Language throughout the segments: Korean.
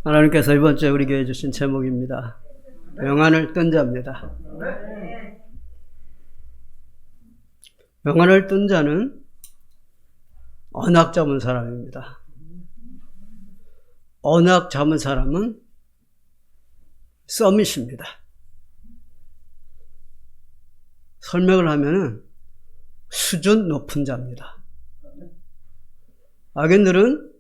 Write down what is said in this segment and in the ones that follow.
하나님께서 이번 주에 우리 교회에 주신 제목입니다. 영안을 뜬 자입니다. 영안을 뜬 자는 언약 잡은 사람입니다. 언약 잡은 사람은 서밋입니다. 설명을 하면은 수준 높은 자입니다. 악인들은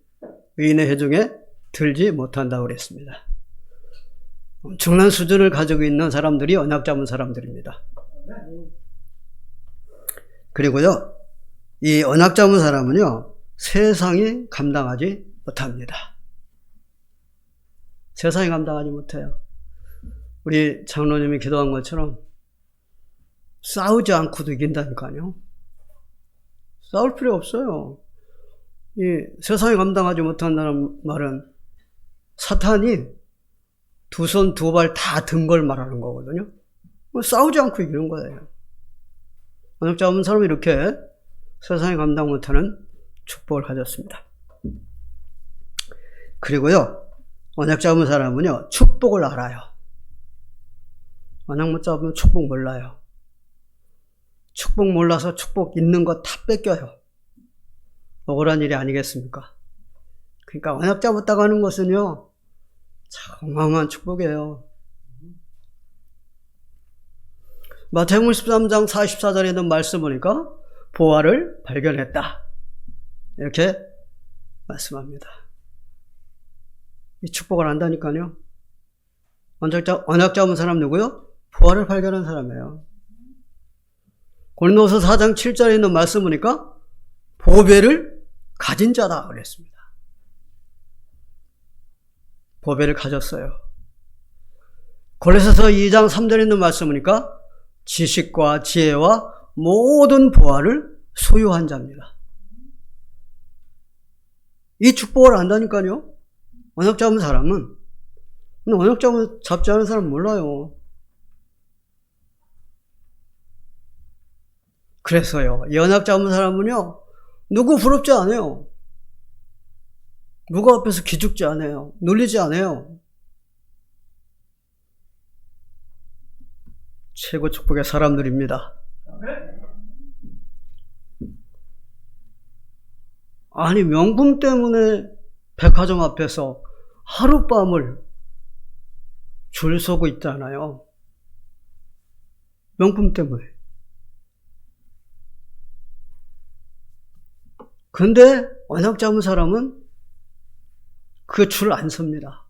의인의 회중에 들지 못한다고 그랬습니다. 엄청난 수준을 가지고 있는 사람들이 언약 잡은 사람들입니다. 그리고요, 이 언약 잡은 사람은요, 세상이 감당하지 못합니다. 세상이 감당하지 못해요. 우리 장로님이 기도한 것처럼 싸우지 않고도 이긴다니까요. 싸울 필요 없어요. 이 세상이 감당하지 못한다는 말은 사탄이 두 손 두 발 다 든 걸 말하는 거거든요. 싸우지 않고 이기는 거예요. 언약 잡은 사람은 이렇게 세상이 감당 못하는 축복을 가졌습니다. 그리고요, 언약 잡은 사람은요, 축복을 알아요. 언약 못 잡으면 축복 몰라요. 축복 몰라서 축복 있는 거 다 뺏겨요. 억울한 일이 아니겠습니까? 그러니까 언약 잡았다고 하는 것은요, 어마어마한 축복이에요. 마태복음 13장 44절에 있는 말씀 보니까 보화를 발견했다, 이렇게 말씀합니다. 이 축복을 안다니까요. 언약 잡은 사람 누구요? 보화를 발견한 사람이에요. 고린도서 4장 7절에 있는 말씀 보니까 보배를 가진 자다 그랬습니다. 보배를 가졌어요. 골로새서 2장 3절에 있는 말씀 보니까 지식과 지혜와 모든 보화를 소유한 자입니다. 이 축복을 안다니까요. 언약 잡은 사람은, 언약 잡지 않은 사람은 몰라요. 그래서요, 이 언약 잡은 사람은요, 누구 부럽지 않아요. 누구 앞에서 기죽지 않아요. 놀리지 않아요. 최고 축복의 사람들입니다. 아니, 명품 때문에 백화점 앞에서 하룻밤을 줄 서고 있잖아요. 명품 때문에. 근데 언약 잡은 사람은 그 줄 안 섭니다.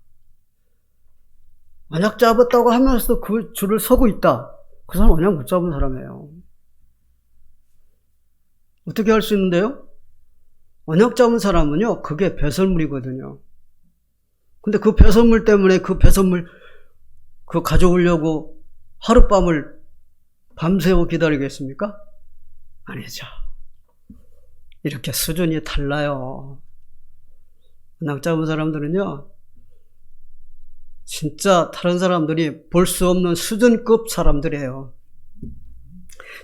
언약 잡았다고 하면서도 그 줄을 서고 있다. 그 사람 언약 못 잡은 사람이에요. 어떻게 할 수 있는데요? 언약 잡은 사람은요, 그게 배설물이거든요. 근데 그 배설물 때문에 그 배설물 가져오려고 하룻밤을 밤새워 기다리겠습니까? 아니죠. 이렇게 수준이 달라요. 언약 잡은 사람들은요, 진짜 다른 사람들이 볼 수 없는 수준급 사람들이에요.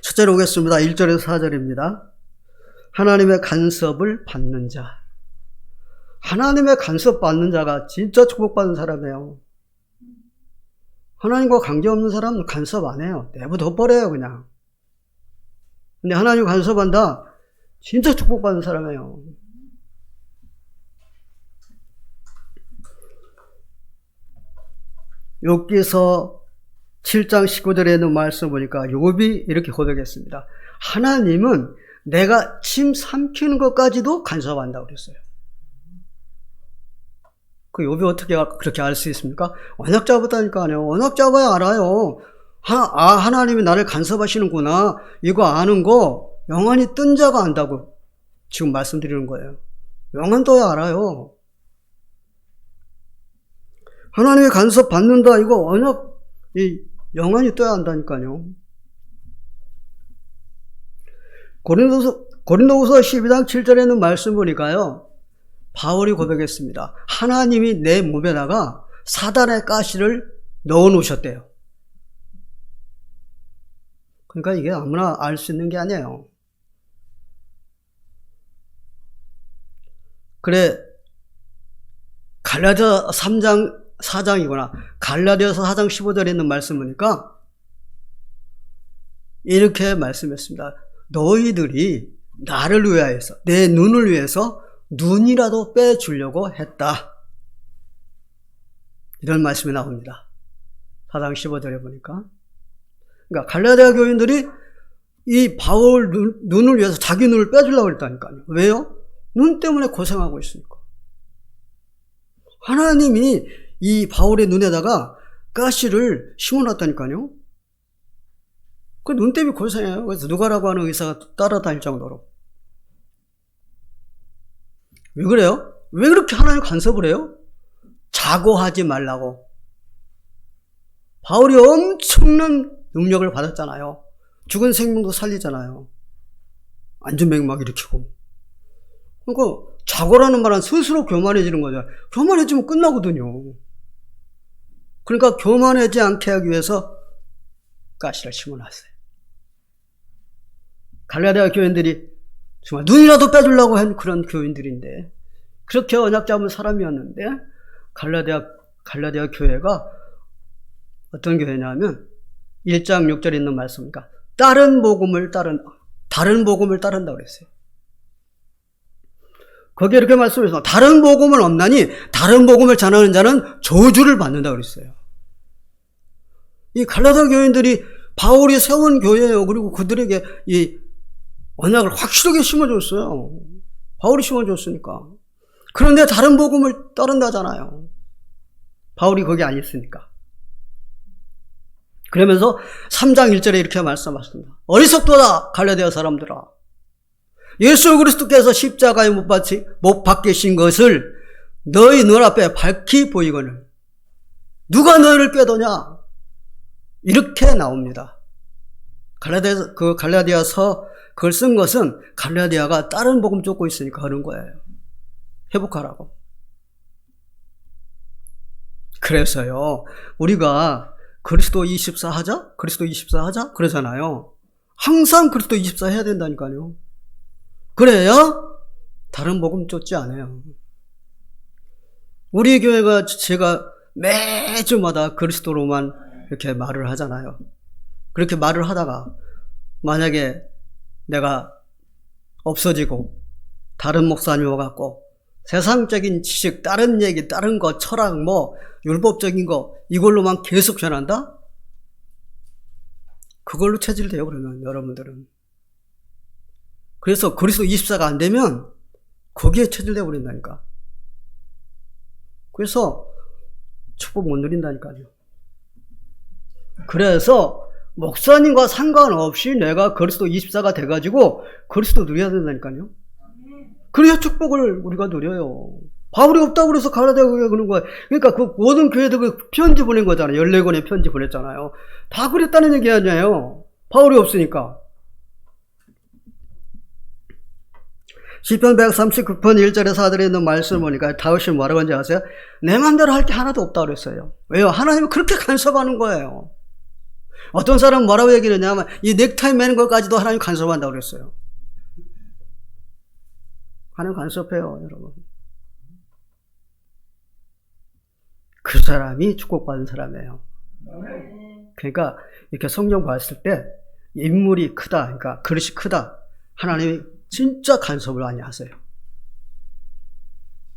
첫째로 오겠습니다. 1절에서 4절입니다. 하나님의 간섭을 받는 자. 하나님의 간섭 받는 자가 진짜 축복받는 사람이에요. 하나님과 관계없는 사람은 간섭 안 해요. 내버려둬버려요, 그냥. 근데 하나님 간섭한다, 진짜 축복받는 사람이에요. 욥기서 7장 19절에 있는 말씀 보니까 욥이 이렇게 고백했습니다. 하나님은 내가 침 삼키는 것까지도 간섭한다고 그랬어요. 그 욥이 어떻게 그렇게 알 수 있습니까? 언약 잡았다니까요. 언약 잡아야 알아요. 하나님이 나를 간섭하시는구나, 이거 아는 거 영원히 뜬 자가 안다고 지금 말씀드리는 거예요. 영원 떠야 알아요. 하나님의 간섭 받는다, 이거 언약, 영원히 떠야 한다니까요. 고린도후서 12장 7절에 있는 말씀 보니까요, 바울이 고백했습니다. 하나님이 내 몸에다가 사단의 가시를 넣어 놓으셨대요. 그러니까 이게 아무나 알 수 있는 게 아니에요. 그래, 갈라디아 3장 4장이구나. 갈라디아서 4장 15절에 있는 말씀 보니까 이렇게 말씀했습니다. 너희들이 나를 위하여서, 내 눈을 위해서 눈이라도 빼주려고 했다. 이런 말씀이 나옵니다. 4장 15절에 보니까. 그러니까 갈라디아 교인들이 이 바울 눈을 위해서 자기 눈을 빼주려고 했다니까요. 왜요? 눈 때문에 고생하고 있으니까. 하나님이 이 바울의 눈에다가 가시를 심어놨다니까요. 그 눈 때문에 고생해요. 그래서 누가라고 하는 의사가 따라다닐 정도로. 왜 그래요? 왜 그렇게 하나님 간섭을 해요? 자고하지 말라고. 바울이 엄청난 능력을 받았잖아요. 죽은 생명도 살리잖아요. 안전뱅막 일으키고. 그러니까 자고라는 말은 스스로 교만해지는 거죠. 교만해지면 끝나거든요. 그러니까 교만하지 않게 하기 위해서 가시를 심어놨어요. 갈라디아 교인들이 정말 눈이라도 빼주려고 한 그런 교인들인데, 그렇게 언약 잡은 사람이었는데, 갈라디아 교회가 어떤 교회냐면 1장 6절에 있는 말씀이니까 다른 복음을 따른다고 그랬어요. 거기에 이렇게 말씀해서 다른 복음은 없나니 다른 복음을 전하는 자는 저주를 받는다고 그랬어요. 이 갈라디아 교인들이 바울이 세운 교회예요. 그리고 그들에게 이 언약을 확실하게 심어줬어요. 바울이 심어줬으니까. 그런데 다른 복음을 따른다잖아요. 바울이 거기 안 있으니까. 그러면서 3장 1절에 이렇게 말씀하십니다. 어리석도다 갈라디아 사람들아. 예수 그리스도께서 십자가에 못 박히신 것을 너희 눈앞에 밝히 보이거늘 누가 너희를 꾀도냐? 이렇게 나옵니다. 갈라디아서 그걸 쓴 것은 갈라디아가 다른 복음 쫓고 있으니까 하는 거예요. 회복하라고. 그래서요, 우리가 그리스도 24 하자? 그리스도 24 하자? 그러잖아요. 항상 그리스도 24 해야 된다니까요. 그래야 다른 복음 쫓지 않아요. 우리 교회가 제가 매주마다 그리스도로만 이렇게 말을 하잖아요. 그렇게 말을 하다가 만약에 내가 없어지고 다른 목사님 와갖고 세상적인 지식, 다른 얘기, 다른 거, 철학, 율법적인 거 이걸로만 계속 전한다? 그걸로 체질돼요, 그러면 여러분들은. 그래서 그리스도 24가 안 되면 거기에 체질돼 버린다니까. 그래서 축복 못 누린다니까요. 그래서 목사님과 상관없이 내가 그리스도 24가 돼가지고 그리스도 누려야 된다니까요. 그래야 축복을 우리가 누려요. 바울이 없다고 그래서 갈라디아 교회가 그런 거예요. 그러니까 그 모든 교회들 그 편지 보낸 거잖아요. 14권의 편지 보냈잖아요. 다 그랬다는 얘기 아니에요. 바울이 없으니까. 시편 139편 1절에 4절에 있는 말씀을 보니까 다윗이 뭐라고 하는지 아세요? 내 맘대로 할 게 하나도 없다고 그랬어요. 왜요? 하나님은 그렇게 간섭하는 거예요. 어떤 사람은 뭐라고 얘기를 했냐면 이 넥타이 매는 것까지도 하나님 간섭한다고 그랬어요. 하나님 간섭해요, 여러분. 그 사람이 축복받은 사람이에요. 그러니까 이렇게 성경 봤을 때 인물이 크다, 그러니까 그릇이 크다. 하나님이 진짜 간섭을 많이 하세요.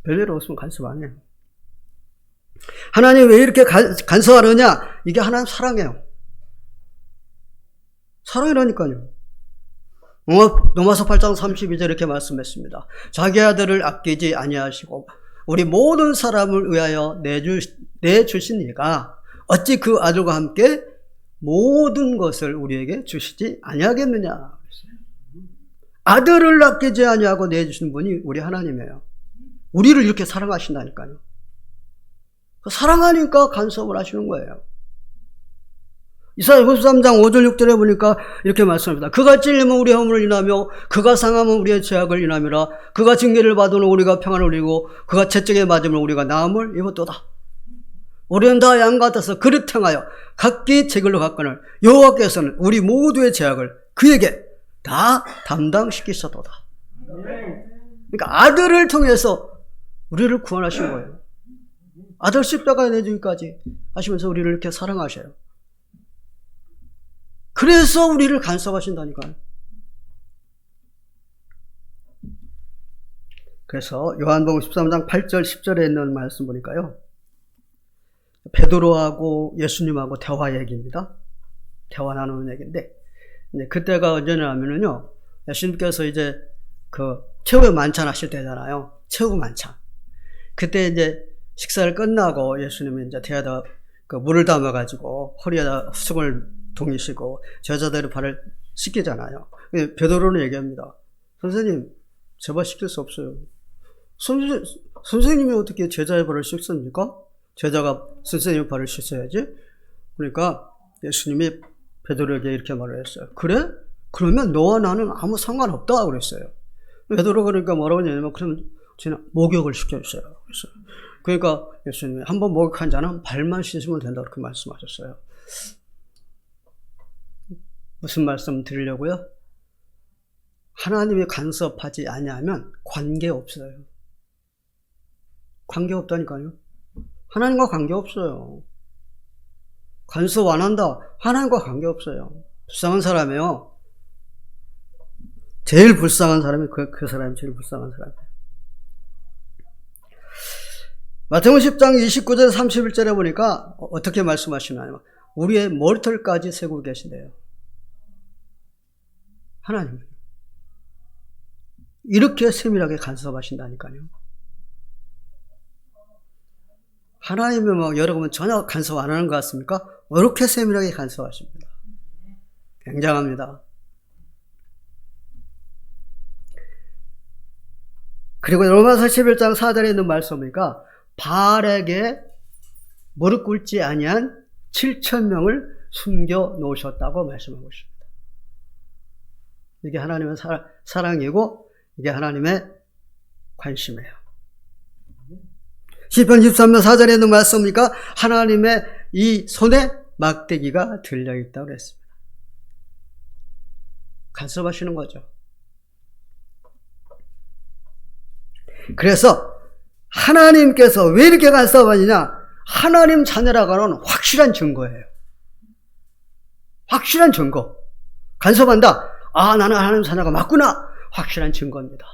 별일 없으면 간섭 안 해요. 하나님 왜 이렇게 간섭하느냐? 이게 하나님 사랑해요. 사랑이라니까요. 로마서 8장 32절 이렇게 말씀했습니다. 자기 아들을 아끼지 아니하시고 우리 모든 사람을 위하여 내주신 이가 어찌 그 아들과 함께 모든 것을 우리에게 주시지 아니하겠느냐. 아들을 아끼지 아니하고 내주신 분이 우리 하나님이에요. 우리를 이렇게 사랑하신다니까요. 사랑하니까 간섭을 하시는 거예요. 이사야 53장 5절 6절에 보니까 이렇게 말씀합니다. 그가 찔리면 우리 허물을 인하며 그가 상하면 우리의 죄악을 인함이라. 그가 징계를 받으면 우리가 평안을 누리고 그가 채찍에 맞으면 우리가 나음을 입었도다. 우리는 다 양 같아서 그릇 행하여 각기 제 길로 갔거늘 여호와께서는 우리 모두의 죄악을 그에게 다 담당시키셨도다. 그러니까 아들을 통해서 우리를 구원하신 거예요. 아들 십자가에 내주기까지 하시면서 우리를 이렇게 사랑하셔요. 그래서 우리를 간섭하신다니까요. 그래서 요한복음 13장 8절 10절에 있는 말씀 보니까요, 베드로하고 예수님하고 대화 얘기입니다. 대화 나누는 얘기인데, 그때가 언제냐면요, 예수님께서 이제 그 최후의 만찬 하실 때잖아요. 최후 만찬. 그때 이제 식사를 끝나고 예수님이 이제 대야에다 그 물을 담아가지고 허리에다 수건을 동이시고 제자들의 발을 씻기잖아요. 베드로는 얘기합니다. 선생님, 제발 씻길 수 없어요. 선생님이 어떻게 제자의 발을 씻습니까? 제자가 선생님의 발을 씻어야지. 그러니까 예수님이 베드로에게 이렇게 말을 했어요. 그래? 그러면 너와 나는 아무 상관없다 그랬어요. 베드로가 그러니까 뭐라고 했냐면, 그럼 저는 목욕을 시켜주세요. 그러니까 예수님이 한번 목욕한 자는 발만 씻으면 된다 그렇게 말씀하셨어요. 무슨 말씀 드리려고요? 하나님이 간섭하지 아니하면 관계없어요. 관계없다니까요. 하나님과 관계없어요. 간섭 안 한다. 하나님과 관계없어요. 불쌍한 사람이에요. 제일 불쌍한 사람이 그 사람이 제일 불쌍한 사람이에요. 마태복음 10장 29절 31절에 보니까 어떻게 말씀하시나요? 우리의 머리털까지 세고 계신대요. 하나님. 이렇게 세밀하게 간섭하신다니까요. 하나님이 뭐 여러분 전혀 간섭 안 하는 것 같습니까? 이렇게 세밀하게 간섭하십니다. 굉장합니다. 그리고 로마서 11장 4절에 있는 말씀이니까 바알에게 무릎 꿇지 아니한 7,000명을 숨겨 놓으셨다고 말씀하고 있습니다. 이게 하나님의 사랑이고 이게 하나님의 관심이에요. 시편 23편 4절에 있는 말씀이니까 하나님의 이 손에 막대기가 들려있다고 그랬습니다. 간섭하시는 거죠. 그래서 하나님께서 왜 이렇게 간섭하느냐? 하나님 자녀라고 하는 확실한 증거예요. 확실한 증거. 간섭한다. 아, 나는 하나님 자녀가 맞구나. 확실한 증거입니다.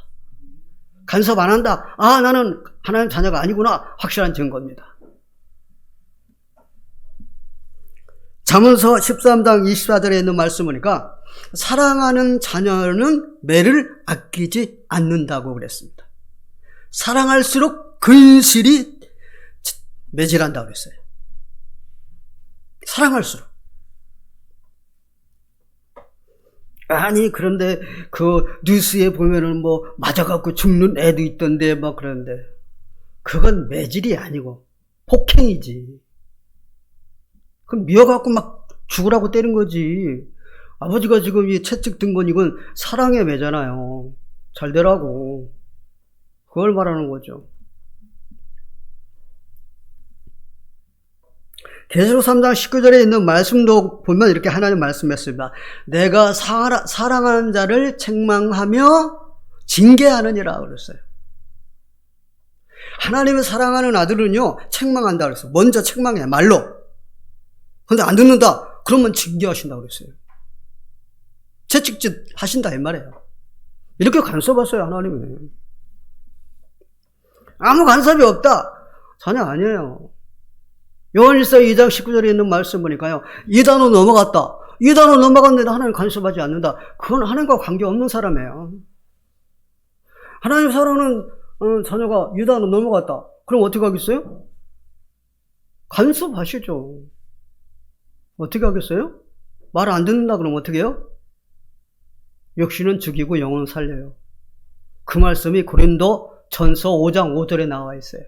간섭 안 한다. 아, 나는 하나님 자녀가 아니구나. 확실한 증거입니다. 잠언서 13장 24절에 있는 말씀 보니까 사랑하는 자녀는 매를 아끼지 않는다고 그랬습니다. 사랑할수록 근실이 매질한다고 그랬어요. 사랑할수록. 아니, 그런데 그 뉴스에 보면은 뭐 맞아갖고 죽는 애도 있던데 막 그러는데 그건 매질이 아니고 폭행이지. 그럼 미워갖고 막 죽으라고 때린 거지. 아버지가 지금 이 채찍 든 건 이건 사랑의 매잖아요. 잘 되라고. 그걸 말하는 거죠. 계시록 3장 19절에 있는 말씀도 보면 이렇게 하나님 말씀했습니다. 내가 사랑하는 자를 책망하며 징계하느니라 그랬어요. 하나님의 사랑하는 아들은요, 책망한다 그랬어요. 먼저 책망해, 말로. 근데 안 듣는다. 그러면 징계하신다 그랬어요. 채찍질 하신다 이 말이에요. 이렇게 간섭하세요, 하나님은. 아무 간섭이 없다. 전혀 아니에요. 요한일서 2장 19절에 있는 말씀 보니까요, 이단으로 넘어갔다. 이단으로 넘어갔는데 하나님 간섭하지 않는다. 그건 하나님과 관계없는 사람이에요. 하나님 사랑하는 자녀가 이단으로 넘어갔다. 그럼 어떻게 하겠어요? 간섭하시죠. 어떻게 하겠어요? 말 안 듣는다 그러면 어떻게 해요? 육신은 죽이고 영혼은 살려요. 그 말씀이 고린도 전서 5장 5절에 나와 있어요.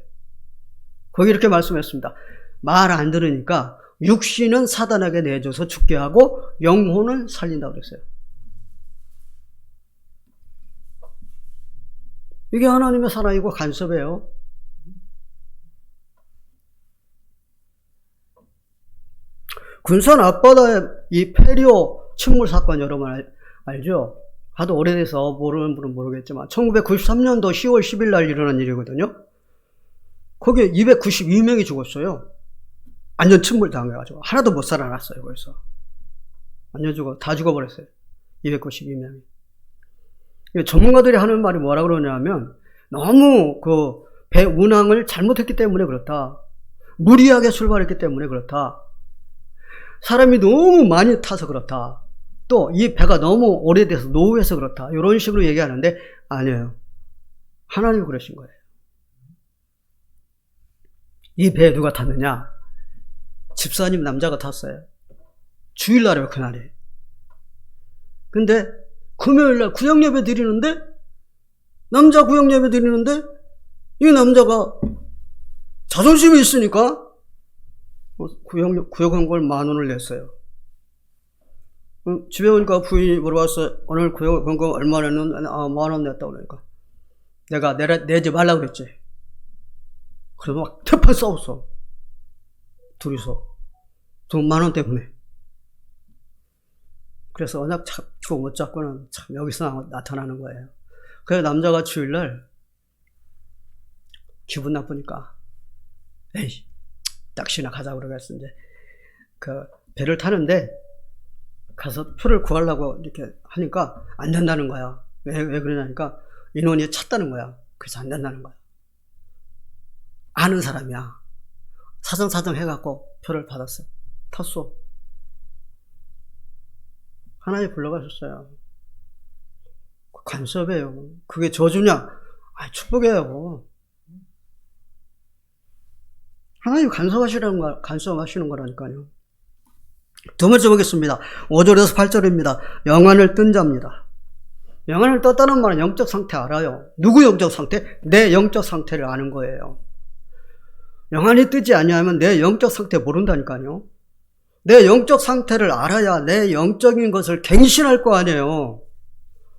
거기 이렇게 말씀했습니다. 말 안 들으니까 육신은 사단에게 내줘서 죽게 하고 영혼은 살린다고 그랬어요. 이게 하나님의 사랑이고 간섭이에요. 군산 앞바다에 이 페리오 침몰 사건 여러분 알죠? 하도 오래돼서 모르는 분은 모르겠지만 1993년도 10월 10일 날 일어난 일이거든요. 거기에 292명이 죽었어요. 완전 침몰 당해가지고 하나도 못 살아났어요. 거기서 완전 다 죽어버렸어요. 292명이. 전문가들이 하는 말이 뭐라 그러냐면 너무 그 배 운항을 잘못했기 때문에 그렇다. 무리하게 출발했기 때문에 그렇다. 사람이 너무 많이 타서 그렇다. 또 이 배가 너무 오래돼서 노후해서 그렇다. 이런 식으로 얘기하는데 아니에요. 하나님이 그러신 거예요. 이 배에 누가 탔느냐? 집사님 남자가 탔어요. 주일날이에요, 그날이. 근데 금요일날 구역예배 드리는데 남자 구역예배 드리는데 이 남자가 자존심이 있으니까 구역한 걸 10,000원을 냈어요. 집에 오니까 부인이 물어봤어. 오늘 구역한 거 얼마 냈는데 10,000원 냈다고 그러니까 내가 내지 말라고 그랬지. 그래서 막 대판 싸웠어. 둘이서 돈 10,000원 때문에. 그래서 워낙 잡고 못 잡고는 참 여기서 나타나는 거예요. 그래서 남자가 주일날 기분 나쁘니까 에이 낚시나 가자고 그러겠어. 이제 그 배를 타는데 가서 표를 구하려고 이렇게 하니까 안 된다는 거야. 왜 그러냐니까 인원이 찼다는 거야. 그래서 안 된다는 거야. 아는 사람이야. 사정 해갖고 표를 받았어. 탔어. 하나님 불러가셨어요. 간섭이에요. 그게 저주냐? 축복이에요. 하나님 간섭하시는 거라니까요. 두 번째 보겠습니다. 5절에서 8절입니다. 영안을 뜬 자입니다. 영안을 떴다는 말은 영적 상태 알아요. 누구 영적 상태? 내 영적 상태를 아는 거예요. 영안이 뜨지 아니하면 내 영적 상태 모른다니까요. 내 영적 상태를 알아야 내 영적인 것을 갱신할 거 아니에요.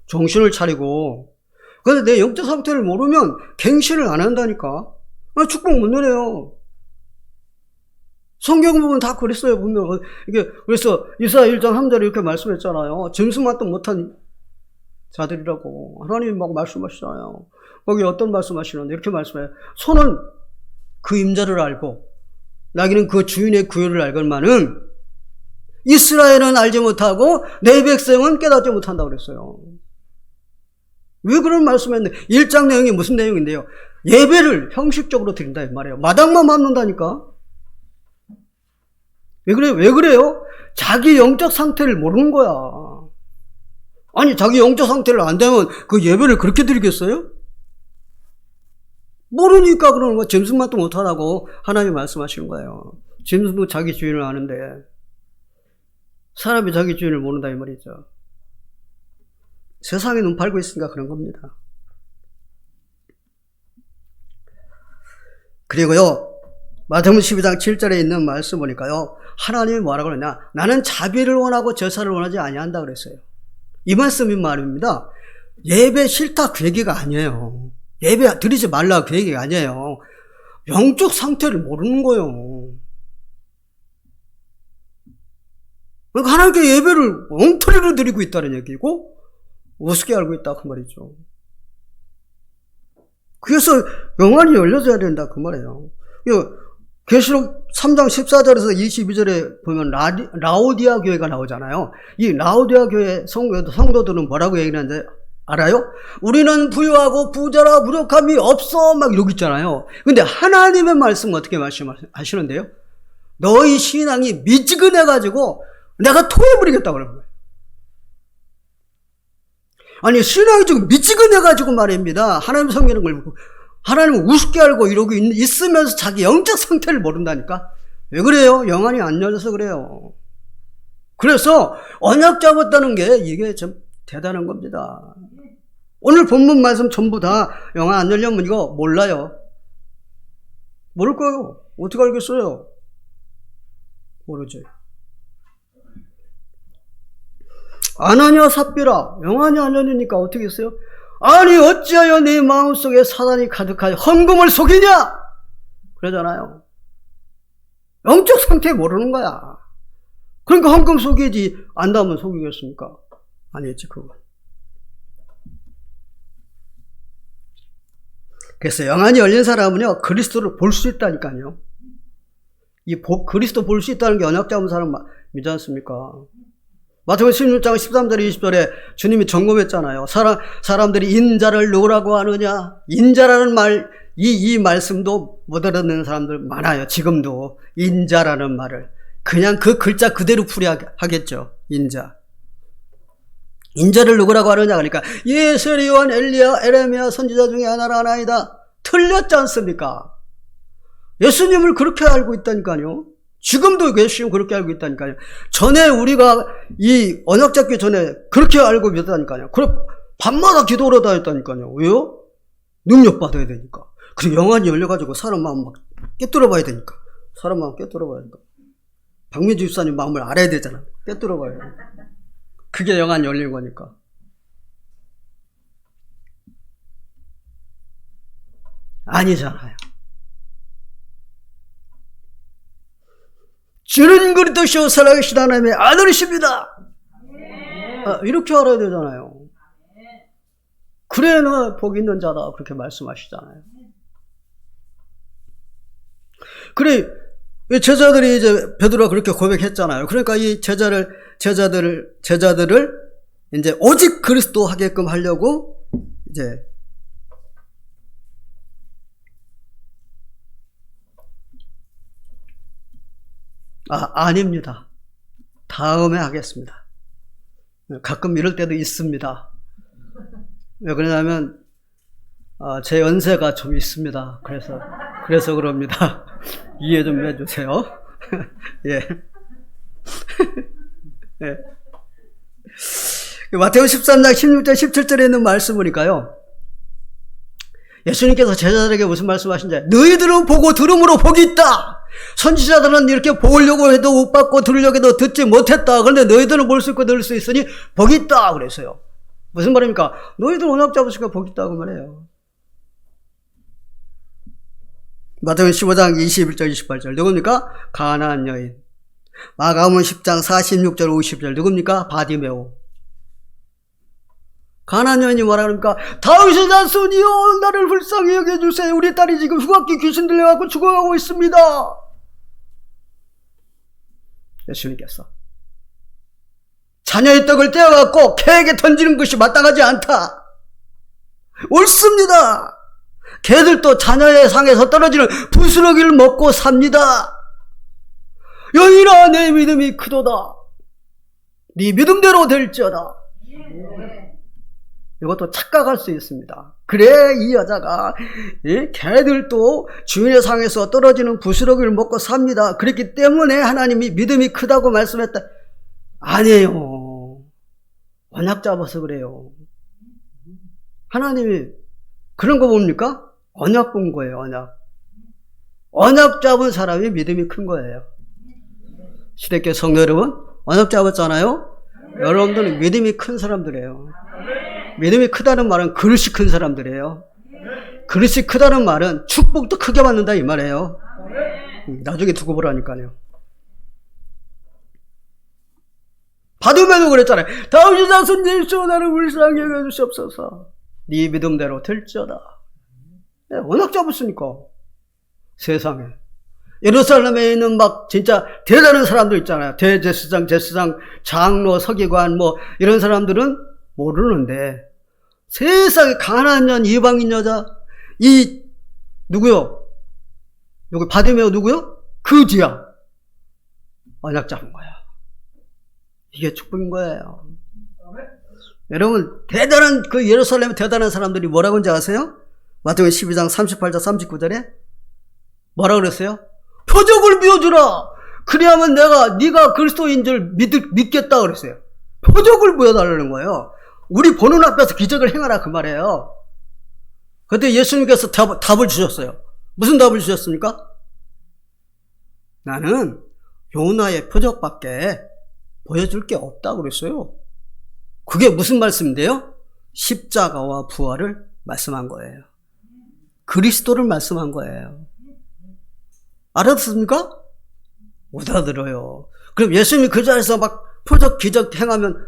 정신을 차리고. 그런데 내 영적 상태를 모르면 갱신을 안 한다니까. 축복 못 누려요. 성경 보면 다 그랬어요. 분명 이게 그래서 이사야 1장 3절에 이렇게 말씀했잖아요. 짐승만도 못한 자들이라고 하나님이 막 말씀하시잖아요. 거기 어떤 말씀하시는데 이렇게 말씀해요. 소는 그 임자를 알고 나귀는 그 주인의 구유를 알건만은 이스라엘은 알지 못하고 내 백성은 깨닫지 못한다고 그랬어요. 왜 그런 말씀을 했는데 1장 내용이 무슨 내용인데요? 예배를 형식적으로 드린다 이 말이에요. 마당만 밟는다니까. 왜 그래요? 자기 영적 상태를 모르는 거야. 아니 자기 영적 상태를 안 되면 그 예배를 그렇게 드리겠어요? 모르니까 그러는 거야. 짐승만도 못하다고 하나님이 말씀하시는 거예요. 짐승도 자기 주인을 아는데 사람이 자기 주인을 모른다 이 말이죠. 세상에 눈 팔고 있으니까 그런 겁니다. 그리고요 마태복음 12장 7절에 있는 말씀 보니까요 하나님이 뭐라고 그러냐, 나는 자비를 원하고 제사를 원하지 아니한다 그랬어요. 이 말씀이 말입니다. 예배 싫다 그 얘기가 아니에요. 예배 드리지 말라 그 얘기가 아니에요. 영적 상태를 모르는 거예요. 그러니까 하나님께 예배를 엉터리로 드리고 있다는 얘기고 우습게 알고 있다 그 말이죠. 그래서 영안이 열려져야 된다 그 말이에요. 계시록 3장 14절에서 22절에 보면 라오디아 교회가 나오잖아요. 이 라오디아 교회 성도들은 뭐라고 얘기하는지 알아요? 우리는 부유하고 부자라 무력함이 없어 막 이러고 있잖아요. 근데 하나님의 말씀은 어떻게 말씀하시는데요? 너희 신앙이 미지근해가지고 내가 토해버리겠다고 그러는 거예요. 아니 신앙이 좀 미지근해가지고 말입니다. 하나님 성경을 걸 하나님을 우습게 알고 이러고 있으면서 자기 영적 상태를 모른다니까. 왜 그래요? 영안이 안 열려서 그래요. 그래서 언약 잡았다는 게 이게 좀 대단한 겁니다. 오늘 본문 말씀 전부 다 영안 안 열려면 이거 몰라요. 모를 거예요. 어떻게 알겠어요? 모르죠. 아나니아 삽비라 영안이 안 열리니까 어떻게 했어요? 아니 어찌하여 네 마음속에 사단이 가득하여 헌금을 속이냐? 그러잖아요. 영적 상태 모르는 거야. 그러니까 헌금 속이지. 안다면 속이겠습니까? 아니겠지, 그건. 그래서 영안이 열린 사람은요, 그리스도를 볼 수 있다니까요. 그리스도 볼 수 있다는 게 언약 잡은 사람 믿지 않습니까? 마태복음 16장 13절 20절에 주님이 점검했잖아요. 사람들이 인자를 누구라고 하느냐? 인자라는 말, 이 말씀도 못 알아듣는 사람들 많아요. 지금도 인자라는 말을 그냥 그 글자 그대로 풀이하겠죠. 인자를 누구라고 하느냐? 그러니까 예수를 요한 엘리야 에레미야 선지자 중에 하나이다. 틀렸지 않습니까? 예수님을 그렇게 알고 있다니까요. 지금도 예수님 그렇게 알고 있다니까요. 전에 우리가 이 언약 잡기 전에 그렇게 알고 믿었다니까요. 그래 밤마다 기도를 하다 했다니까요. 왜요? 능력 받아야 되니까. 그리고 영안이 열려가지고 사람 마음 막 깨뚫어 봐야 되니까. 사람 마음 깨뚫어 봐야 되니까. 박민주 집사님 마음을 알아야 되잖아. 깨뚫어 봐야 돼. 그게 영안이 열린 거니까. 아니잖아요. 주는 그리스도시요 살아계신 하나님의 아들이십니다. 이렇게 알아야 되잖아요. 그래야 복 있는 자다 그렇게 말씀하시잖아요. 그래 제자들이 이제 베드로가 그렇게 고백했잖아요. 그러니까 이 제자들을 이제 오직 그리스도 하게끔 하려고 이제 아닙니다. 다음에 하겠습니다. 가끔 이럴 때도 있습니다. 왜 그러냐면 제 연세가 좀 있습니다. 그래서 그럽니다. 이해 좀 해주세요. 예. 예. 마태복음 13장 16절 17절에 있는 말씀이니까요. 예수님께서 제자들에게 무슨 말씀하신지, 너희들은 보고 들음으로 복이 있다. 선지자들은 이렇게 보려고 해도 못 받고 들으려고 해도 듣지 못했다. 그런데 너희들은 볼 수 있고 들을 수 있으니 복이 있다 그랬어요. 무슨 말입니까? 너희들 언약 잡으시니까 복이 있다고 말해요. 마태복음 15장 21절 28절 누굽니까? 가나안 여인. 마가복음 10장 46절 50절 누굽니까? 바디메오. 가나안 여인이 뭐라 그럽니까? 다윗의 자손이여 나를 불쌍히 여겨주세요. 우리 딸이 지금 후각기 귀신 들려갖고 죽어가고 있습니다. 예수님께서 자녀의 떡을 떼어갖고 개에게 던지는 것이 마땅하지 않다. 옳습니다. 개들도 자녀의 상에서 떨어지는 부스러기를 먹고 삽니다. 여인아 내 믿음이 크도다. 네 믿음대로 될지어다. 이것도 착각할 수 있습니다. 그래 이 여자가 개들도 주인의 상에서 떨어지는 부스러기를 먹고 삽니다. 그렇기 때문에 하나님이 믿음이 크다고 말씀했다. 아니에요. 언약 잡아서 그래요. 하나님이 그런 거 뭡니까? 언약 본 거예요. 언약 잡은 사람이 믿음이 큰 거예요. 시대교회 성도 여러분, 언약 잡았잖아요. 여러분들은 믿음이 큰 사람들이에요. 믿음이 크다는 말은 그릇이 큰 사람들이에요. 그릇이 크다는 말은 축복도 크게 받는다 이 말이에요. 나중에 두고 보라니까요. 바디메오도 그랬잖아요. 다윗의 자손 예수 나를 불쌍히 여겨주시옵소서. 네 믿음대로 될지어다. 언약 잡았으니까. 세상에 예루살렘에 있는 막 진짜 대단한 사람들 있잖아요. 대제사장, 장로, 서기관 뭐 이런 사람들은 모르는데 세상에 가난한 년 이방인 여자 누구요? 바디메오 누구요? 그지야. 언약 잡은 거야. 이게 축복인 거예요. 여러분 대단한 그 예루살렘의 대단한 사람들이 뭐라고 하는지 아세요? 마태복음 12장 38절 39절에 뭐라고 그랬어요? 표적을 보여주라. 그래야만 네가 그리스도인 줄 믿겠다 그랬어요. 표적을 보여달라는 거예요. 우리 보는 앞에서 기적을 행하라 그 말이에요. 그때 예수님께서 답을 주셨어요. 무슨 답을 주셨습니까? 나는 요나의 표적밖에 보여줄 게 없다고 그랬어요. 그게 무슨 말씀인데요? 십자가와 부활을 말씀한 거예요. 그리스도를 말씀한 거예요. 알았습니까? 못 알아들어요. 그럼 예수님이 그 자리에서 막 표적 기적 행하면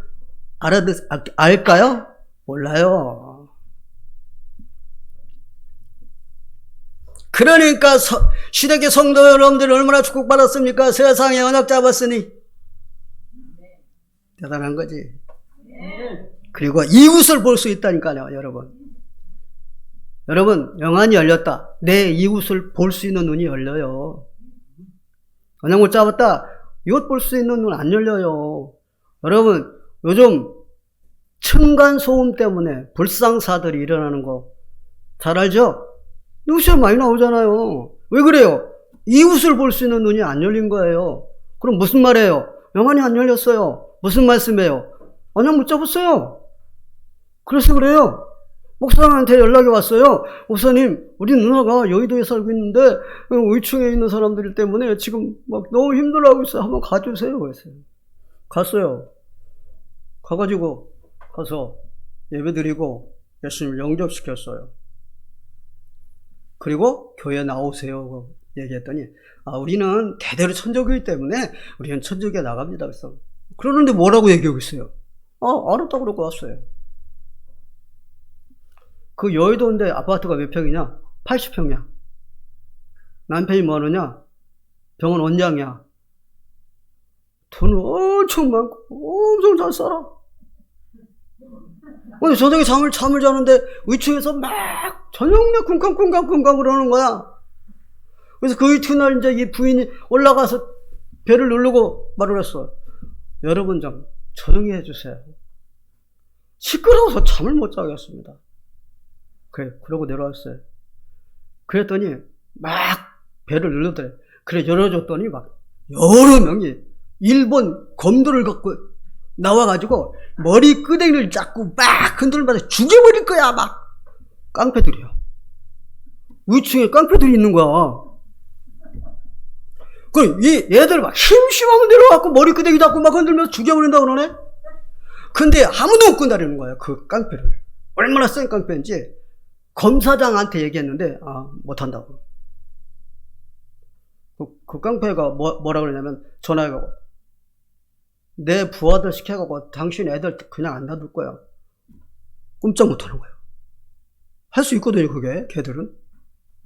알까요? 몰라요. 그러니까 시대기 성도 여러분들이 얼마나 축복받았습니까? 세상에 언약 잡았으니 대단한 거지. 그리고 이웃을 볼 수 있다니까요. 여러분 영안이 열렸다. 내 이웃을 볼 수 있는 눈이 열려요. 언약 못 잡았다. 이웃 볼 수 있는 눈 안 열려요. 여러분 요즘 층간소음 때문에 불상사들이 일어나는 거 잘 알죠? 뉴스에 많이 나오잖아요. 왜 그래요? 이웃을 볼 수 있는 눈이 안 열린 거예요. 그럼 무슨 말이에요? 영안이 안 열렸어요. 무슨 말씀이에요? 언약 못 잡았어요. 그래서 그래요. 목사님한테 연락이 왔어요. 목사님, 우리 누나가 여의도에 살고 있는데 의충에 있는 사람들 때문에 지금 막 너무 힘들어하고 있어요. 한번 가주세요. 그랬어요. 갔어요. 가서 예배드리고 예수님을 영접시켰어요. 그리고 교회 나오세요 얘기했더니 우리는 대대로 천주교이기 때문에 우리는 천주교에 나갑니다. 그래서 그러는데 뭐라고 얘기하고 있어요? 알았다고 그러고 왔어요. 그 여의도인데 아파트가 몇 평이냐? 80평이야. 남편이 뭐 하느냐? 병원 원장이야. 돈 엄청 많고 엄청 잘 살아. 근데 저녁에 잠을 자는데 위층에서 막 저녁내 쿵쾅쿵쾅쿵쾅 그러는 거야. 그래서 그 이튿날 이제 이 부인이 올라가서 벨을 누르고 말을 했어. 여러분 좀 조용히 해주세요. 시끄러워서 잠을 못 자겠습니다. 그래, 그러고 내려왔어요. 그랬더니 막 벨을 눌렀더래. 그래, 열어줬더니 막 여러 명이 일본 검도를 갖고 나와가지고 머리 끄댕이를 잡고 막 흔들면서 죽여버릴 거야. 막 깡패들이야. 위층에 깡패들이 있는 거야. 그 얘들 막 심심하면 내려와갖고 머리 끄댕이 잡고 막 흔들면서 죽여버린다 그러네. 근데 아무도 못 건드리는 거야. 그 깡패를. 얼마나 센 깡패인지 검사장한테 얘기했는데 못한다고. 그 깡패가 뭐라 그러냐면 전화해가고 내 부하들 시켜가고 당신 애들 그냥 안 놔둘 거야. 꼼짝 못하는 거야. 할 수 있거든요. 그게 걔들은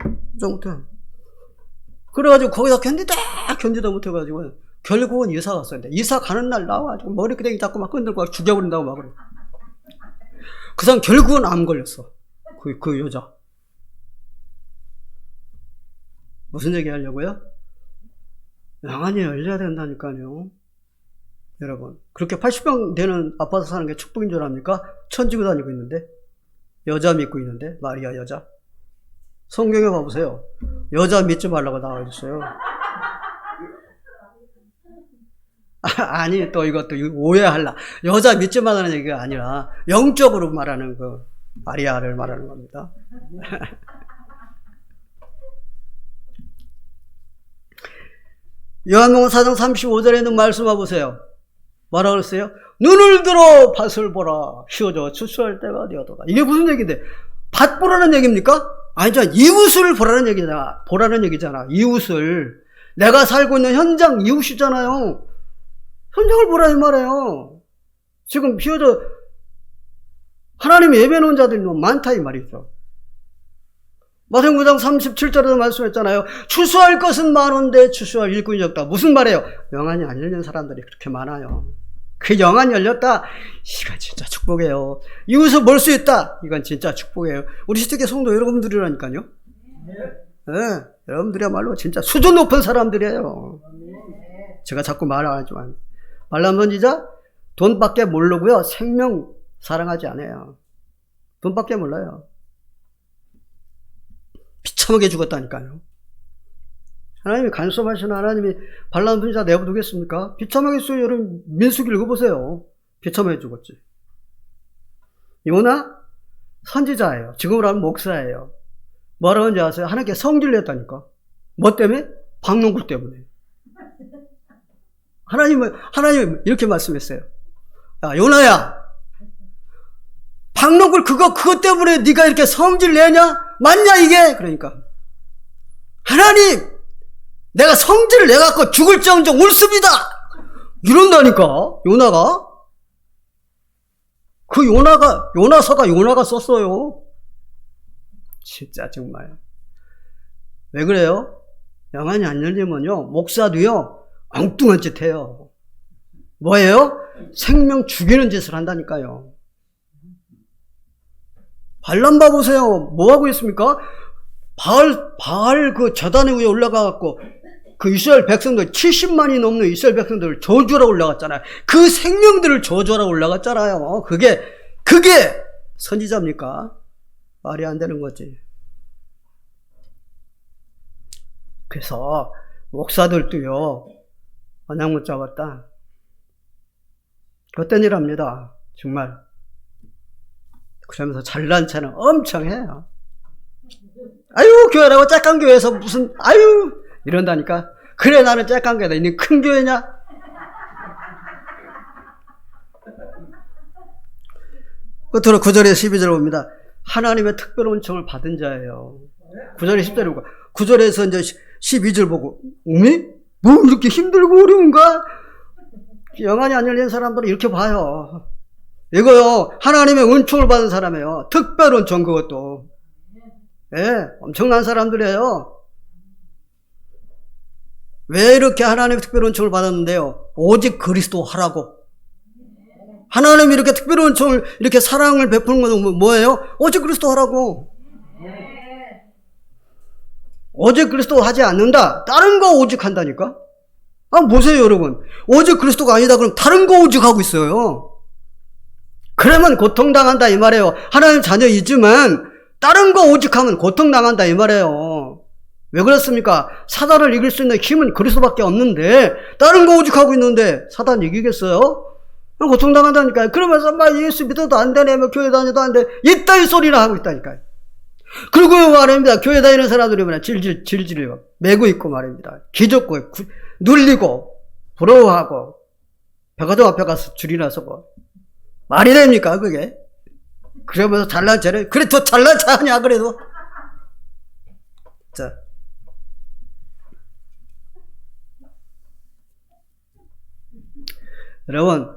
꼼짝 못해. 그래가지고 거기서 견디다 못해가지고 결국은 이사 갔어요. 이사 가는 날 나와가지고 머리끄댕이 잡고 막 흔들고 막 죽여버린다고 막 그래. 그 사람 결국은 암 걸렸어. 그 여자. 무슨 얘기 하려고요? 영안이 열려야 된다니까요. 여러분, 그렇게 80평 되는 아파트 사는 게 축복인 줄 압니까? 천지고 다니고 있는데, 여자 믿고 있는데, 마리아 여자. 성경에 봐보세요. 여자 믿지 말라고 나와 있어요. 아니, 또 이것도 오해할라. 여자 믿지 말라는 얘기가 아니라 영적으로 말하는 그 마리아를 말하는 겁니다. 요한복음 4장 35절에 있는 말씀 와보세요. 뭐라고 그랬어요? 눈을 들어 밭을 보라. 쉬어져 추수할 때가 되었도다. 이게 무슨 얘기인데? 밭 보라는 얘기입니까? 아니죠. 이웃을 보라는 얘기잖아. 이웃을. 내가 살고 있는 현장 이웃이잖아요. 현장을 보라 이 말이에요. 지금 쉬어져 하나님 예배 놓은 자들이 너무 많다 이 말이죠. 마태복음 9장 37절에도 말씀했잖아요. 추수할 것은 많은데 추수할 일꾼이 적다. 무슨 말이에요? 영안이 안 열린 사람들이 그렇게 많아요. 그 영안이 열렸다. 이건 진짜 축복이에요. 이웃을 볼 수 있다. 이건 진짜 축복이에요. 우리 시대의 성도 여러분들이라니까요. 네, 여러분들이야말로 진짜 수준 높은 사람들이에요. 제가 자꾸 말하지만 말람 선지자 돈밖에 모르고요. 생명 사랑하지 않아요. 돈밖에 몰라요. 비참하게 죽었다니까요. 하나님이 간섭하시는 하나님이 발람 선지자 내버두겠습니까? 비참하게 죽어요. 여러분 민수기 읽어보세요. 비참하게 죽었지. 요나 선지자예요. 지금으로 하면 목사예요. 뭐라고 하는지 아세요? 하나님께 성질을 냈다니까. 뭐 때문에? 박농굴 때문에. 하나님은 이렇게 말씀했어요. 야, 요나야, 박농굴 그것 때문에 네가 이렇게 성질 내냐? 맞냐 이게? 그러니까 하나님 내가 성질을 내갖고 죽을지언정 옳습니다. 이런다니까, 요나가. 그 요나서가 요나가 썼어요. 진짜 정말. 왜 그래요? 영안이 안 열리면요, 목사도요, 엉뚱한 짓 해요. 뭐예요? 생명 죽이는 짓을 한다니까요. 발람 봐보세요. 뭐 하고 있습니까? 바알 그 재단 위에 올라가갖고, 그 이스라엘 백성들, 70만이 넘는 이스라엘 백성들을 저주하러 올라갔잖아요. 그 생명들을 저주하러 올라갔잖아요. 그게 선지자입니까? 말이 안 되는 거지. 그래서 목사들도요, 언약 못 잡았다. 어떤 일 합니다. 정말. 그러면서 잘난 체는 엄청 해요. 아유, 교회라고 짝강 교회에서 무슨, 아유, 이런다니까. 그래, 나는 짝강 교회다. 있는 큰 교회냐? 끝으로 9절에 12절 봅니다. 하나님의 특별한 은총을 받은 자예요. 9절에 10절에 보고, 9절에서 이제 12절 보고, 어미? 뭐 이렇게 힘들고 어려운가? 영안이 안 열린 사람들은 이렇게 봐요. 이거요, 하나님의 은총을 받은 사람이에요. 특별 은총, 그것도. 예, 엄청난 사람들이에요. 왜 이렇게 하나님의 특별 은총을 받았는데요? 오직 그리스도 하라고. 하나님이 이렇게 특별 은총을, 이렇게 사랑을 베푸는 건 뭐예요? 오직 그리스도 하라고. 오직 그리스도 하지 않는다. 다른 거 오직 한다니까? 보세요, 여러분. 오직 그리스도가 아니다 그럼 다른 거 오직 하고 있어요. 그러면 고통당한다 이 말이에요. 하나님 자녀이지만 다른 거 오직 하면 고통당한다 이 말이에요. 왜 그렇습니까? 사단을 이길 수 있는 힘은 그리스도밖에 없는데 다른 거 오직 하고 있는데 사단 이기겠어요? 고통당한다니까요. 그러면서 막 예수 믿어도 안 되네, 뭐 교회 다녀도 안 돼, 이따위 소리나 하고 있다니까요. 그리고 말입니다. 교회 다니는 사람들이 뭐냐, 질질 매고 있고 말입니다. 기죽고 눌리고 부러워하고 벽화도 앞에 가서 줄이나 서고. 말이 됩니까 그게? 그러면서 잘난 체를, 그래 더 잘난 체 하냐 그래도. 자, 여러분,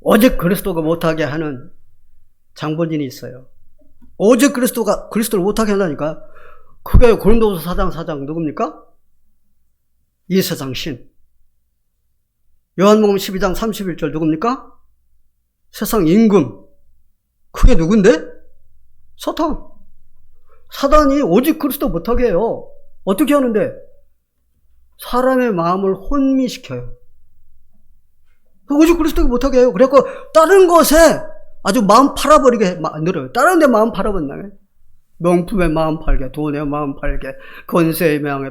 오직 그리스도가 못하게 하는 장본인이 있어요. 오직 그리스도를 못하게 한다니까. 그게 고린도서 4장 누굽니까? 이 세상 신. 요한복음 12장 31절 누굽니까? 세상 임금. 그게 누군데? 사탄. 사단이 오직 그리스도 못하게 해요. 어떻게 하는데? 사람의 마음을 혼미시켜요. 오직 그리스도가 못하게 해요. 그래갖고 다른 것에 아주 마음 팔아버리게 만들어요. 다른 데 마음 팔아버린다. 명품에 마음 팔게, 돈에 마음 팔게, 권세에 명예,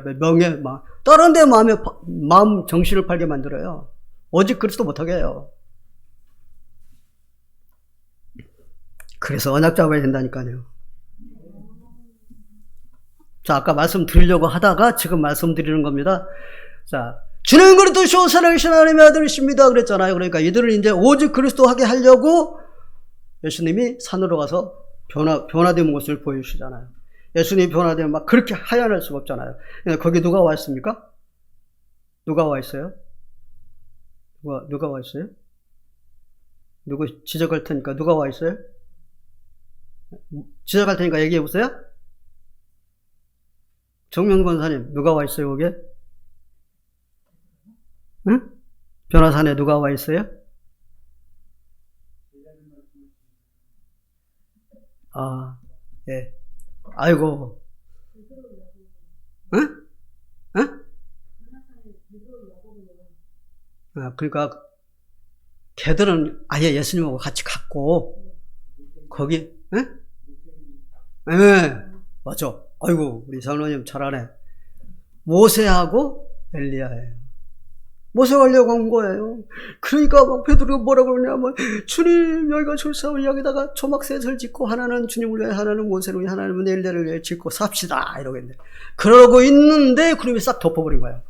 마음, 다른 데 마음 정신을 팔게 만들어요. 오직 그리스도 못하게 해요. 그래서 언약 잡아야 된다니까요. 자, 아까 말씀드리려고 하다가 지금 말씀드리는 겁니다. 자, 주는 그리스도시오 살아계신 하나님의 아들이십니다 그랬잖아요. 그러니까 이들을 이제 오직 그리스도 하게 하려고 예수님이 산으로 가서 변화된 모습을 보여주시잖아요. 예수님이 변화되면 막 그렇게 하얀할 수가 없잖아요. 거기 누가 와 있습니까? 누가 와 있어요? 누가 와 있어요? 누구 지적할 테니까 누가 와 있어요? 지적할 테니까 얘기해 보세요. 정명 권사님, 누가 와 있어요, 거기에? 응? 변화산에 누가 와 있어요? 아, 예. 아이고. 응? 응? 그러니까, 걔들은 아예 예수님하고 같이 갔고, 거기, 응? 예, 맞아. 아이고, 우리 장로님 잘하네. 모세하고 엘리야예요. 모세가 하려고 한 거예요. 그러니까 막 베드로가 뭐라고 그러냐면, 주님, 여기가 출사을 여기다가 초막셋을 짓고, 하나는 주님을 위해, 하나는 모세를 위해, 하나는 엘리야를 위해 짓고 삽시다. 이러겠네. 그러고 있는데 구름이 싹 덮어버린 거예요.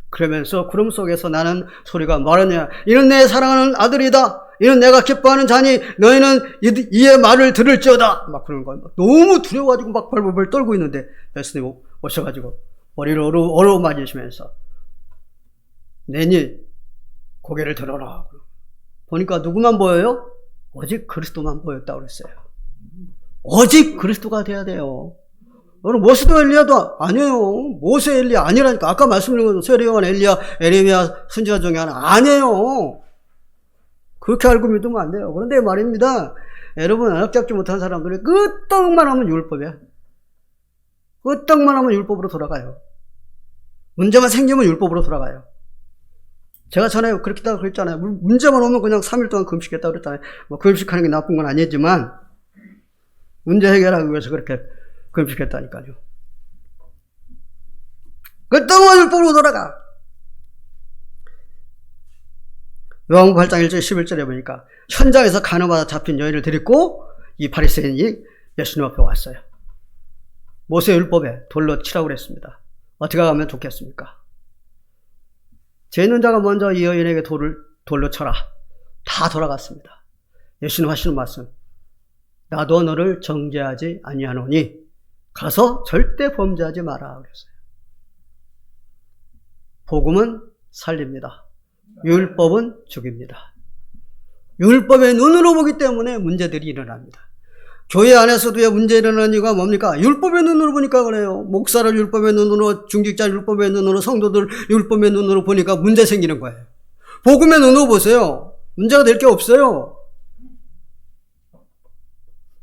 그러면서 구름 속에서 나는 소리가 말하냐, 이는 내 사랑하는 아들이다. 이는 내가 기뻐하는 자니 너희는 이의 말을 들을지어다. 막 그러는 거예요. 너무 두려워가지고 막 벌벌 떨고 있는데 예수님 오셔가지고 머리를 어루만지시면서 내니 고개를 들어라. 보니까 누구만 보여요? 오직 그리스도만 보였다고 그랬어요. 오직 그리스도가 돼야 돼요. 여러분 모세도 엘리야도 아니에요. 모세 엘리야 아니라니까. 아까 말씀드린 것처럼 세례요한 엘리야 에레미야 선지자 중에 하나 아니에요. 그렇게 알고 믿으면 안 돼요. 그런데 말입니다. 여러분 언약 잡지 못한 사람들이 끄떡만 하면 율법이야. 끄떡만 하면 율법으로 돌아가요. 문제만 생기면 율법으로 돌아가요. 제가 전에 그렇게 다 그랬잖아요. 문제만 오면 그냥 3일 동안 금식했다고 그랬잖아요. 뭐 금식하는 게 나쁜 건 아니지만 문제 해결하기 위해서 그렇게 금식했다니까요. 끄떡만 율법으로 돌아가. 요한복음 8장 1절 11절에 보니까 현장에서 간호받아 잡힌 여인을 데리고 이 바리새인이 예수님 앞에 왔어요. 모세 율법에 돌로 치라고 그랬습니다. 어떻게 하면 좋겠습니까? 죄 있는 자가 먼저 이 여인에게 돌로 쳐라. 다 돌아갔습니다. 예수님 하시는 말씀. 나도 너를 정죄하지 아니하노니 가서 절대 범죄하지 마라 그랬어요. 복음은 살립니다. 율법은 죽입니다. 율법의 눈으로 보기 때문에 문제들이 일어납니다. 교회 안에서도 문제 일어나는 이유가 뭡니까? 율법의 눈으로 보니까 그래요. 목사를 율법의 눈으로, 중직자 율법의 눈으로, 성도들 율법의 눈으로 보니까 문제 생기는 거예요. 복음의 눈으로 보세요. 문제가 될 게 없어요.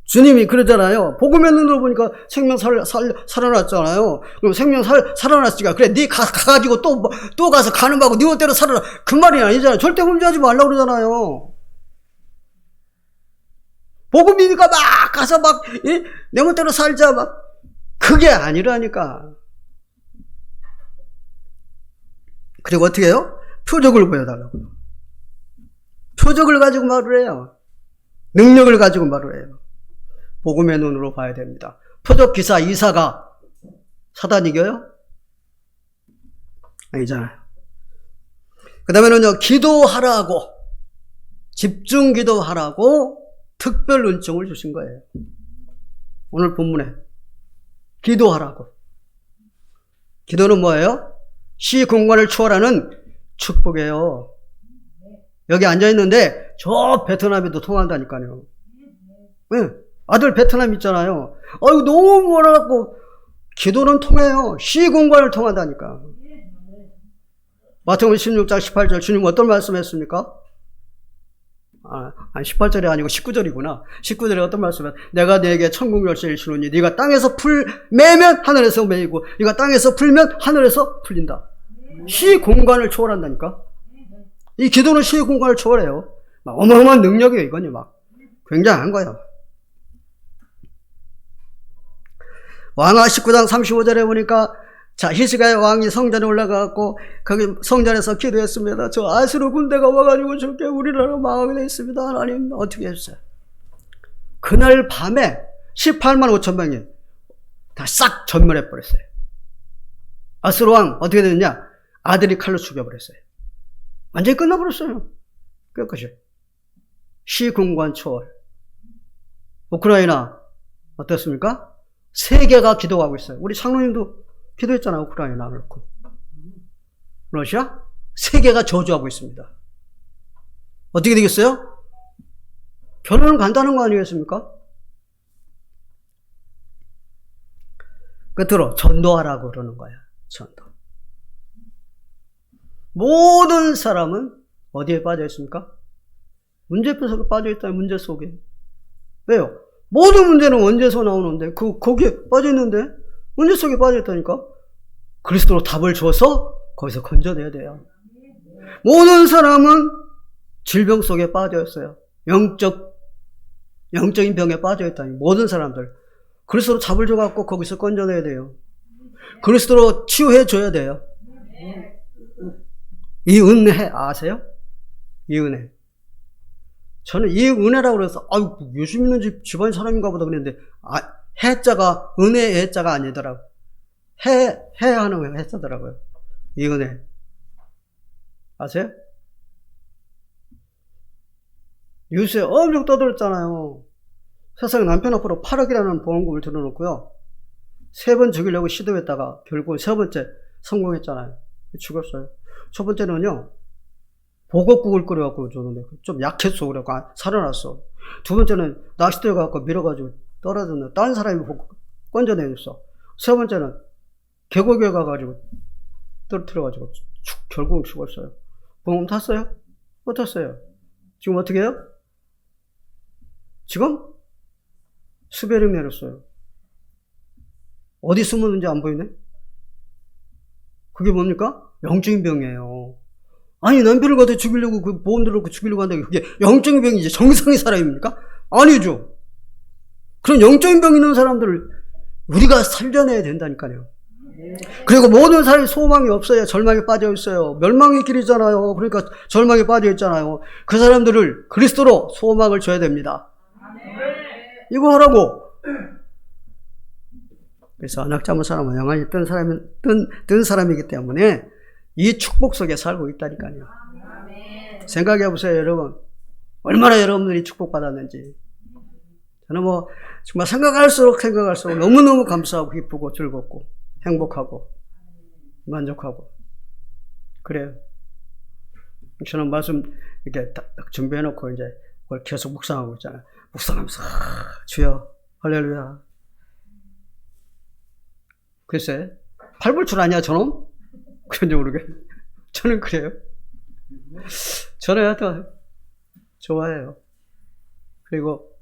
주님이 그러잖아요. 복음의 눈으로 보니까 생명 살아났잖아요. 그럼 생명 살아났으니까 그래 네 가가지고 또 가서 가는 거하고 네 멋대로 살아라. 그 말이 아니잖아요. 절대 범죄하지 말라고 그러잖아요. 복음이니까 막 가서 막 내 멋대로 살자 막 그게 아니라니까. 그리고 어떻게 해요? 표적을 보여달라고. 표적을 가지고 말을 해요. 능력을 가지고 말을 해요. 복음의 눈으로 봐야 됩니다. 표적 기사 이사가 사단 이겨요? 아니잖아요. 그 다음에는요, 기도하라고, 집중 기도하라고 특별 은총을 주신 거예요. 오늘 본문에. 기도하라고. 기도는 뭐예요? 시 공간을 초월하는 축복이에요. 여기 앉아있는데 저 베트남에도 통한다니까요. 네. 아들 베트남 있잖아요. 아이고 너무 멀어갖고 기도는 통해요. 시 공간을 통한다니까. 마태복음 16장 18절 주님 어떤 말씀했습니까? 18절이 아니고 19절이구나. 19절에 어떤 말씀을 내가 네게 천국 열쇠를 주노니 네가 땅에서 매면 하늘에서 매이고 네가 땅에서 풀면 하늘에서 풀린다. 시 공간을 초월한다니까. 이 기도는 시 공간을 초월해요. 막 어마어마한 능력이에요. 이건요. 막 굉장한 거예요. 왕하 19장 35절에 보니까 자 히스기야 왕이 성전에 올라가고 거기 성전에서 기도했습니다. 저 아수르 군대가 와가지고 저렇게 우리나라 망하게 돼 있습니다. 하나님 어떻게 해주세요. 그날 밤에 18만 5천 명이 다 싹 전멸해 버렸어요. 아수르 왕 어떻게 됐느냐? 아들이 칼로 죽여버렸어요. 완전히 끝나버렸어요. 끝까지. 시공간 초월. 우크라이나 어떻습니까? 세계가 기도하고 있어요. 우리 장로님도 기도했잖아요. 우크라이나 그렇고. 러시아? 세계가 저주하고 있습니다. 어떻게 되겠어요? 결론은 간단한 거 아니겠습니까? 끝으로 전도하라고 그러는 거야. 전도. 모든 사람은 어디에 빠져 있습니까? 문제 속에 빠져 있다. 문제 속에. 왜요? 모든 문제는 원죄에서 나오는데 거기에 빠져 있는데 문제 속에 빠져 있다니까. 그리스도로 답을 줘서 거기서 건져내야 돼요. 모든 사람은 질병 속에 빠져 있어요. 영적인 병에 빠져 있다니. 모든 사람들 그리스도로 답을 줘갖고 거기서 건져내야 돼요. 그리스도로 치유해 줘야 돼요. 이 은혜 아세요? 이 은혜. 저는 이 은혜라고 그래서 예수 믿는 집안 사람인가 보다 그랬는데 해자가 은혜의 해자가 아니더라고요. 해하는 해자더라고요. 이 은혜. 아세요? 뉴스에 엄청 떠들었잖아요. 세상에 남편 앞으로 8억이라는 보험금을 들어놓고요. 3번 죽이려고 시도했다가 결국 3번째 성공했잖아요. 죽었어요. 첫 번째는요, 보곡국을 끓여갖고 줬는데 좀 약했어. 그래갖고 살아났어. 두 번째는 낚싯대 갖고 밀어가지고 떨어졌는데 다른 사람이 건져내줬어. 세 번째는 계곡에 가가지고 떨어뜨려가지고 결국은 죽었어요. 보험 탔어요? 못 탔어요. 지금 어떻게 해요? 지금 수배령 내렸어요. 어디 숨었는지 안 보이네? 그게 뭡니까? 영적인 병이에요. 아니, 남편을 갖다 죽이려고 그 보험 들어놓고 죽이려고 한다고 그게 영적인 병이지 정상의 사람입니까? 아니죠. 그런 영적인 병 있는 사람들을 우리가 살려내야 된다니까요. 그리고 모든 사람이 소망이 없어야 절망에 빠져 있어요. 멸망의 길이잖아요. 그러니까 절망에 빠져 있잖아요. 그 사람들을 그리스도로 소망을 줘야 됩니다. 이거 하라고. 그래서 안악자모 사람은 영원히 뜬 사람이기 때문에 이 축복 속에 살고 있다니까요. 생각해 보세요, 여러분. 얼마나 여러분들이 축복받았는지. 저는 정말 생각할수록 너무너무 감사하고 기쁘고 즐겁고 행복하고 만족하고 그래요. 저는 말씀 이렇게 딱 준비해놓고 이제 그걸 계속 묵상하고 있잖아요. 묵상하면서 주여 할렐루야. 글쎄 팔불출 아니야 저놈? 그런지 모르겠네. 저는 그래요. 저는 하여튼 좋아해요. 그리고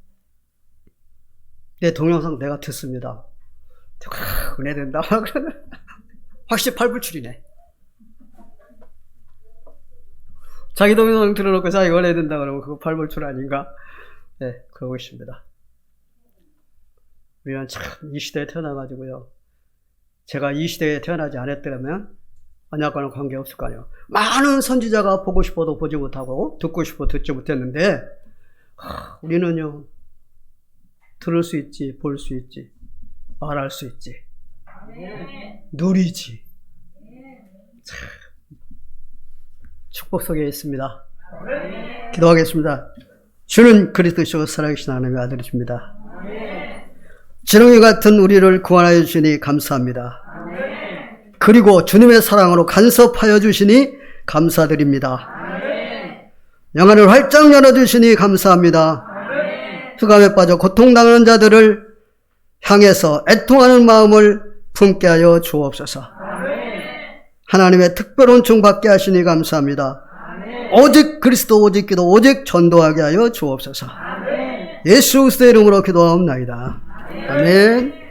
내 동영상 내가 듣습니다. 은혜된다. 확실히 팔불출이네. 자기 동영상 들어놓고 자기가 은혜된다 그러면 그거 팔불출 아닌가? 네, 그러고 있습니다. 우리는 참 이 시대에 태어나가지고요. 제가 이 시대에 태어나지 않았더라면 언약과는 관계없을 거 아니에요. 많은 선지자가 보고 싶어도 보지 못하고 듣고 싶어도 듣지 못했는데 우리는요. 들을 수 있지, 볼 수 있지, 말할 수 있지, 누리지. 참, 축복 속에 있습니다. 기도하겠습니다. 주는 그리스도시고 살아계신 하나님의 아들이십니다. 지렁이 같은 우리를 구원하여 주시니 감사합니다. 그리고 주님의 사랑으로 간섭하여 주시니 감사드립니다. 영안을 활짝 열어주시니 감사합니다. 흑암에 빠져 고통당하는 자들을 향해서 애통하는 마음을 품게 하여 주옵소서. 하나님의 특별한 총 받게 하시니 감사합니다. 오직 그리스도, 오직 기도, 오직 전도하게 하여 주옵소서. 예수 그리스도의 이름으로 기도하옵나이다. 아멘.